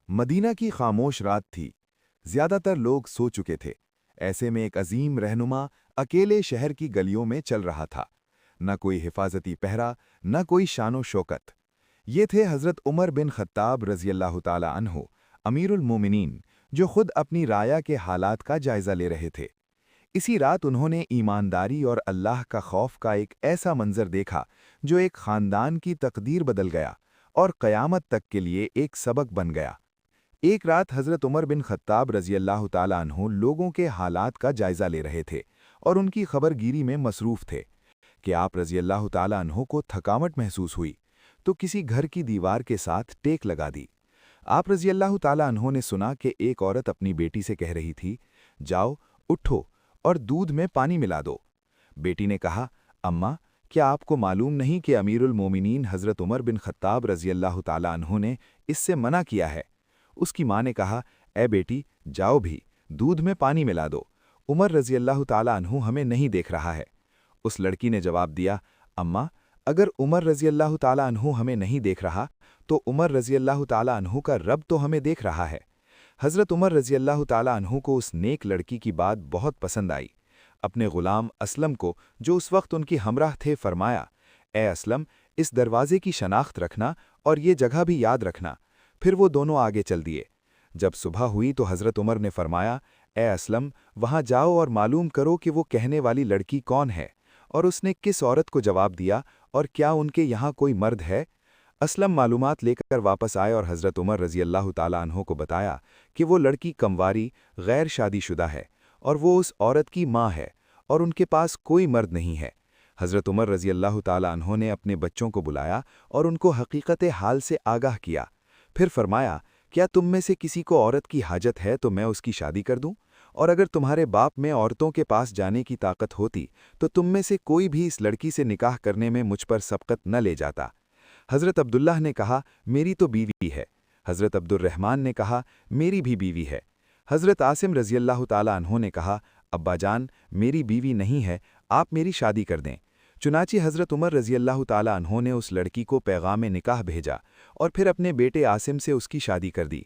مدینہ کی خاموش رات تھی۔ زیادہ تر لوگ سو چکے تھے۔ ایسے میں ایک عظیم رہنما اکیلے شہر کی گلیوں میں چل رہا تھا۔ نہ کوئی حفاظتی پہرا، نہ کوئی شان و شوکت۔ یہ تھے حضرت عمر بن خطاب رضی اللہ تعالی عنہ، امیر المومنین، جو خود اپنی رعایا کے حالات کا جائزہ لے رہے تھے۔ اسی رات انہوں نے ایمانداری اور اللہ کا خوف کا ایک ایسا منظر دیکھا جو ایک خاندان کی تقدیر بدل گیا اور قیامت تک کے لیے ایک سبق بن گیا۔ ایک رات حضرت عمر بن خطاب رضی اللہ تعالیٰ عنہ لوگوں کے حالات کا جائزہ لے رہے تھے اور ان کی خبر گیری میں مصروف تھے کہ آپ رضی اللہ تعالیٰ عنہ کو تھکاوٹ محسوس ہوئی تو کسی گھر کی دیوار کے ساتھ ٹیک لگا دی۔ آپ رضی اللہ تعالیٰ عنہ نے سنا کہ ایک عورت اپنی بیٹی سے کہہ رہی تھی، جاؤ اٹھو اور دودھ میں پانی ملا دو۔ بیٹی نے کہا، اماں، کیا آپ کو معلوم نہیں کہ امیر المومنین حضرت عمر بن خطاب رضی اللہ تعالیٰ عنہ نے اس سے منع کیا ہے؟ اس کی ماں نے کہا، اے بیٹی، جاؤ بھی، دودھ میں پانی ملا دو، عمر رضی اللہ تعالیٰ عنہ ہمیں نہیں دیکھ رہا ہے۔ اس لڑکی نے جواب دیا، اماں، اگر عمر رضی اللہ تعالیٰ عنہ ہمیں نہیں دیکھ رہا تو عمر رضی اللہ تعالیٰ عنہ کا رب تو ہمیں دیکھ رہا ہے۔ حضرت عمر رضی اللہ تعالیٰ عنہ کو اس نیک لڑکی کی بات بہت پسند آئی۔ اپنے غلام اسلم کو، جو اس وقت ان کی ہمراہ تھے، فرمایا، اے اسلم، اس دروازے کی شناخت رکھنا اور یہ جگہ بھی یاد رکھنا۔ پھر وہ دونوں آگے چل دیے۔ جب صبح ہوئی تو حضرت عمر نے فرمایا، اے اسلم، وہاں جاؤ اور معلوم کرو کہ وہ کہنے والی لڑکی کون ہے اور اس نے کس عورت کو جواب دیا اور کیا ان کے یہاں کوئی مرد ہے۔ اسلم معلومات لے کر واپس آئے اور حضرت عمر رضی اللہ تعالیٰ عنہ کو بتایا کہ وہ لڑکی کمواری، غیر شادی شدہ ہے اور وہ اس عورت کی ماں ہے اور ان کے پاس کوئی مرد نہیں ہے۔ حضرت عمر رضی اللہ تعالیٰ عنہ نے اپنے بچوں کو بلایا اور ان کو حقیقت حال سے آگاہ کیا۔ پھر فرمایا، کیا تم میں سے کسی کو عورت کی حاجت ہے تو میں اس کی شادی کر دوں؟ اور اگر تمہارے باپ میں عورتوں کے پاس جانے کی طاقت ہوتی تو تم میں سے کوئی بھی اس لڑکی سے نکاح کرنے میں مجھ پر سبقت نہ لے جاتا۔ حضرت عبداللہ نے کہا، میری تو بیوی ہے۔ حضرت عبد الرحمن نے کہا، میری بھی بیوی ہے۔ حضرت عاصم رضی اللہ تعالیٰ عنہ نے کہا، ابا جان، میری بیوی نہیں ہے، آپ میری شادی کر دیں۔ چنانچہ حضرت عمر رضی اللہ تعالیٰ عنہ نے اس لڑکی کو پیغام نکاح بھیجا اور پھر اپنے بیٹے عاصم سے اس کی شادی کر دی۔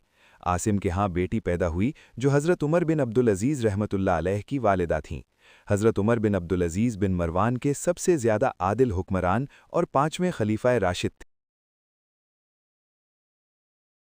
عاصم کے ہاں بیٹی پیدا ہوئی جو حضرت عمر بن عبدالعزیز رحمۃ اللہ علیہ کی والدہ تھیں۔ حضرت عمر بن عبدالعزیز بن مروان کے سب سے زیادہ عادل حکمران اور 5ویں خلیفہ راشد تھے۔